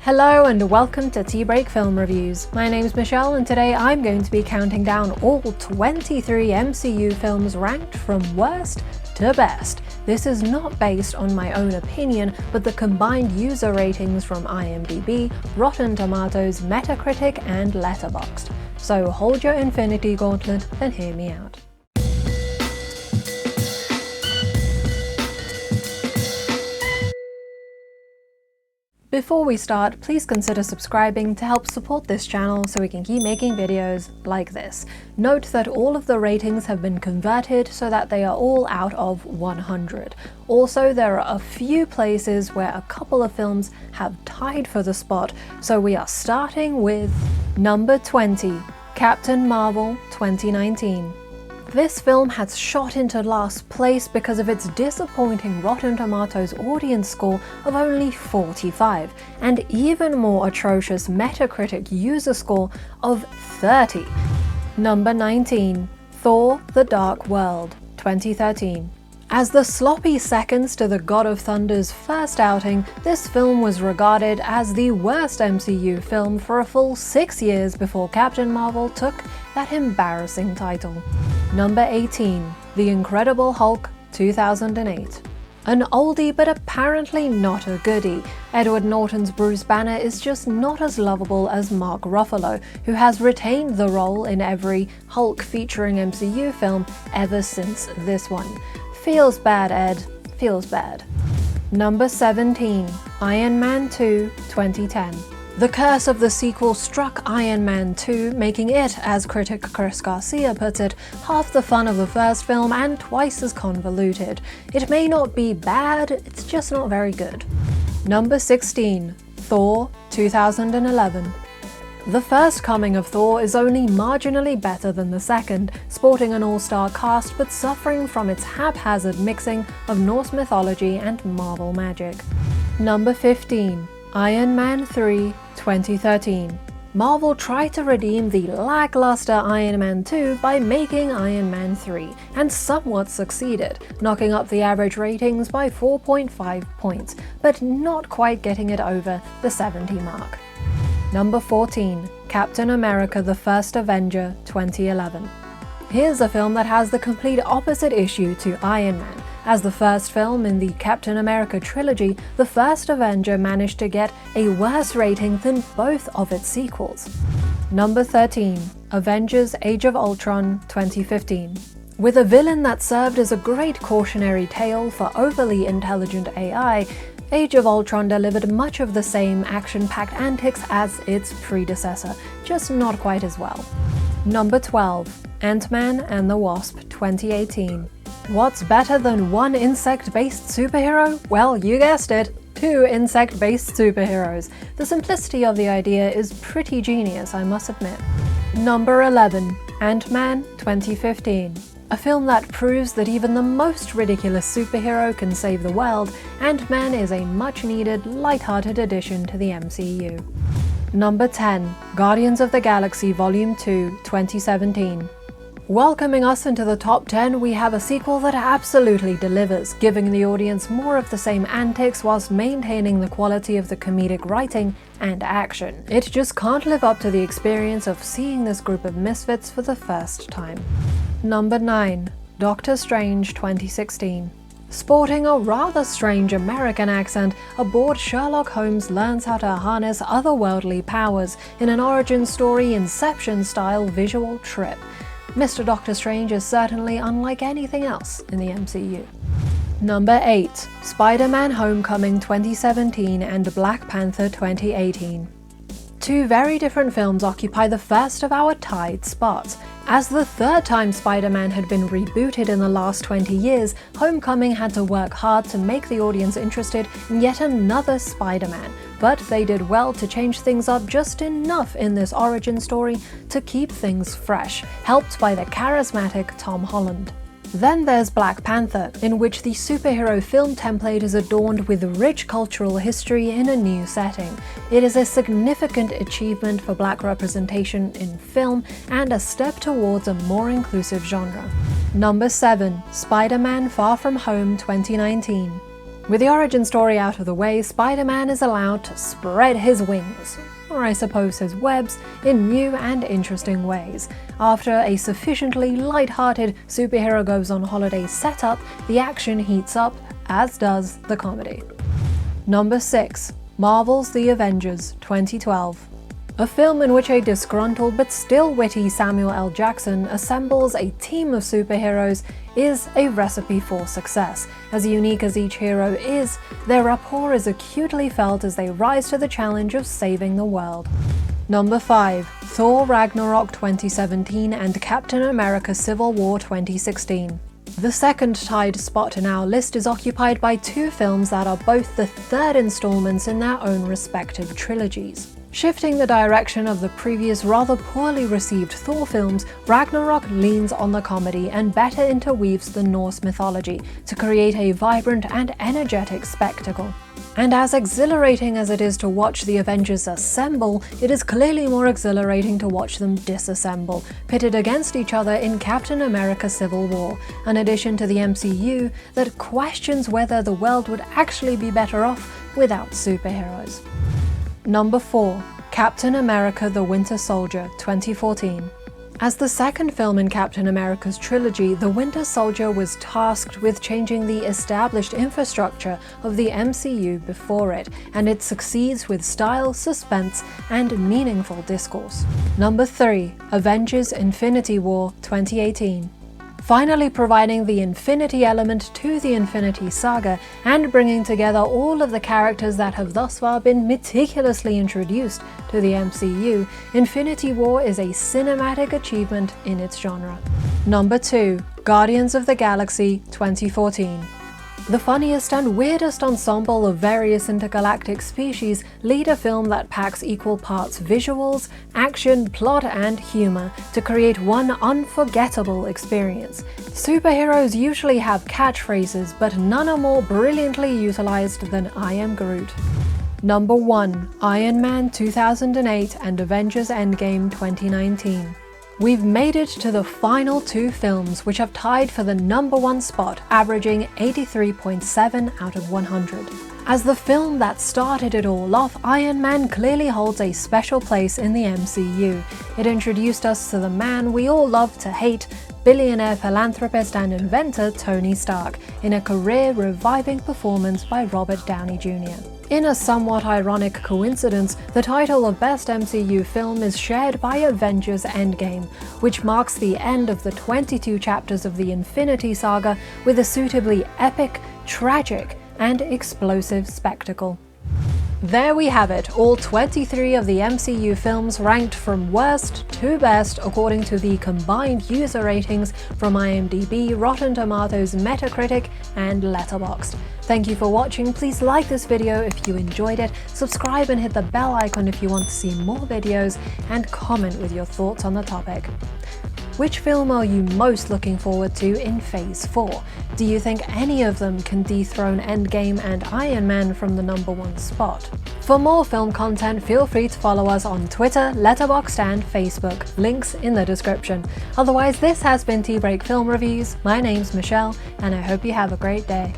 Hello and welcome to Tea Break Film Reviews. My name's Michelle and today I'm going to be counting down all 23 MCU films ranked from worst to best. This is not based on my own opinion, but the combined user ratings from IMDb, Rotten Tomatoes, Metacritic and Letterboxd. So hold your infinity gauntlet and hear me out. Before we start, please consider subscribing to help support this channel so we can keep making videos like this. Note that all of the ratings have been converted so that they are all out of 100. Also, there are a few places where a couple of films have tied for the spot, so we are starting with number 20, Captain Marvel 2019. This film has shot into last place because of its disappointing Rotten Tomatoes audience score of only 45, and even more atrocious Metacritic user score of 30. Number 19, Thor: The Dark World, 2013. As the sloppy seconds to the God of Thunder's first outing, this film was regarded as the worst MCU film for a full 6 years before Captain Marvel took that embarrassing title. Number 18, The Incredible Hulk, 2008. An oldie but apparently not a goodie, Edward Norton's Bruce Banner is just not as lovable as Mark Ruffalo, who has retained the role in every Hulk featuring MCU film ever since this one. Feels bad, Ed. Feels bad. Number 17, Iron Man 2, 2010. The curse of the sequel struck Iron Man 2, making it, as critic Chris Garcia puts it, half the fun of the first film and twice as convoluted. It may not be bad, it's just not very good. Number 16, Thor, 2011. The first coming of Thor is only marginally better than the second, sporting an all-star cast but suffering from its haphazard mixing of Norse mythology and Marvel magic. Number 15, Iron Man 3, 2013. Marvel tried to redeem the lackluster Iron Man 2 by making Iron Man 3, and somewhat succeeded, knocking up the average ratings by 4.5 points, but not quite getting it over the 70 mark. Number 14, Captain America: The First Avenger, 2011. Here's a film that has the complete opposite issue to Iron Man. As the first film in the Captain America trilogy, The First Avenger managed to get a worse rating than both of its sequels. Number 13, Avengers: Age of Ultron, 2015. With a villain that served as a great cautionary tale for overly intelligent AI, Age of Ultron delivered much of the same action-packed antics as its predecessor, just not quite as well. Number 12, Ant-Man and the Wasp, 2018. What's better than one insect-based superhero? Well, you guessed it, two insect-based superheroes. The simplicity of the idea is pretty genius, I must admit. Number 11, Ant-Man, 2015. A film that proves that even the most ridiculous superhero can save the world, Ant-Man is a much-needed, light-hearted addition to the MCU. Number 10, Guardians of the Galaxy Volume 2, 2017. Welcoming us into the top 10, we have a sequel that absolutely delivers, giving the audience more of the same antics whilst maintaining the quality of the comedic writing and action. It just can't live up to the experience of seeing this group of misfits for the first time. Number 9, Doctor Strange 2016. Sporting a rather strange American accent, a bored Sherlock Holmes learns how to harness otherworldly powers in an origin story Inception-style visual trip. Mr. Doctor Strange is certainly unlike anything else in the MCU. Number 8, Spider-Man: Homecoming 2017 and Black Panther 2018. Two very different films occupy the first of our tied spots. As the third time Spider-Man had been rebooted in the last 20 years, Homecoming had to work hard to make the audience interested in yet another Spider-Man, but they did well to change things up just enough in this origin story to keep things fresh, helped by the charismatic Tom Holland. Then there's Black Panther, in which the superhero film template is adorned with rich cultural history in a new setting. It is a significant achievement for Black representation in film and a step towards a more inclusive genre. Number 7, Spider-Man: Far From Home 2019. With the origin story out of the way, Spider-Man is allowed to spread his wings, or I suppose his webs, in new and interesting ways. After a sufficiently light-hearted superhero goes on holiday setup, the action heats up, as does the comedy. Number 6. Marvel's The Avengers, 2012. A film in which a disgruntled but still witty Samuel L. Jackson assembles a team of superheroes is a recipe for success. As unique as each hero is, their rapport is acutely felt as they rise to the challenge of saving the world. Number 5. Thor Ragnarok 2017 and Captain America Civil War 2016. The second tied spot in our list is occupied by two films that are both the third installments in their own respective trilogies. Shifting the direction of the previous rather poorly received Thor films, Ragnarok leans on the comedy and better interweaves the Norse mythology to create a vibrant and energetic spectacle. And as exhilarating as it is to watch the Avengers assemble, it is clearly more exhilarating to watch them disassemble, pitted against each other in Captain America Civil War, an addition to the MCU that questions whether the world would actually be better off without superheroes. Number 4. Captain America the Winter Soldier, 2014. As the second film in Captain America's trilogy, the Winter Soldier was tasked with changing the established infrastructure of the MCU before it, and it succeeds with style, suspense, and meaningful discourse. Number 3. Avengers Infinity War, 2018. Finally providing the Infinity element to the Infinity Saga and bringing together all of the characters that have thus far been meticulously introduced to the MCU, Infinity War is a cinematic achievement in its genre. Number 2. Guardians of the Galaxy 2014. The funniest and weirdest ensemble of various intergalactic species lead a film that packs equal parts visuals, action, plot, and humor to create one unforgettable experience. Superheroes usually have catchphrases, but none are more brilliantly utilized than I Am Groot. Number 1. Iron Man 2008 and Avengers Endgame 2019. We've made it to the final two films, which have tied for the number 1 spot, averaging 83.7 out of 100. As the film that started it all off, Iron Man clearly holds a special place in the MCU. It introduced us to the man we all love to hate, billionaire philanthropist and inventor Tony Stark, in a career-reviving performance by Robert Downey Jr. In a somewhat ironic coincidence, the title of Best MCU Film is shared by Avengers Endgame, which marks the end of the 22 chapters of the Infinity Saga with a suitably epic, tragic, and explosive spectacle. There we have it, all 23 of the MCU films ranked from worst to best according to the combined user ratings from IMDb, Rotten Tomatoes, Metacritic, and Letterboxd. Thank you for watching. Please like this video if you enjoyed it, subscribe and hit the bell icon if you want to see more videos, and comment with your thoughts on the topic. Which film are you most looking forward to in Phase 4? Do you think any of them can dethrone Endgame and Iron Man from the number 1 spot? For more film content, feel free to follow us on Twitter, Letterboxd, and Facebook. Links in the description. Otherwise, this has been Tea Break Film Reviews. My name's Michelle, and I hope you have a great day.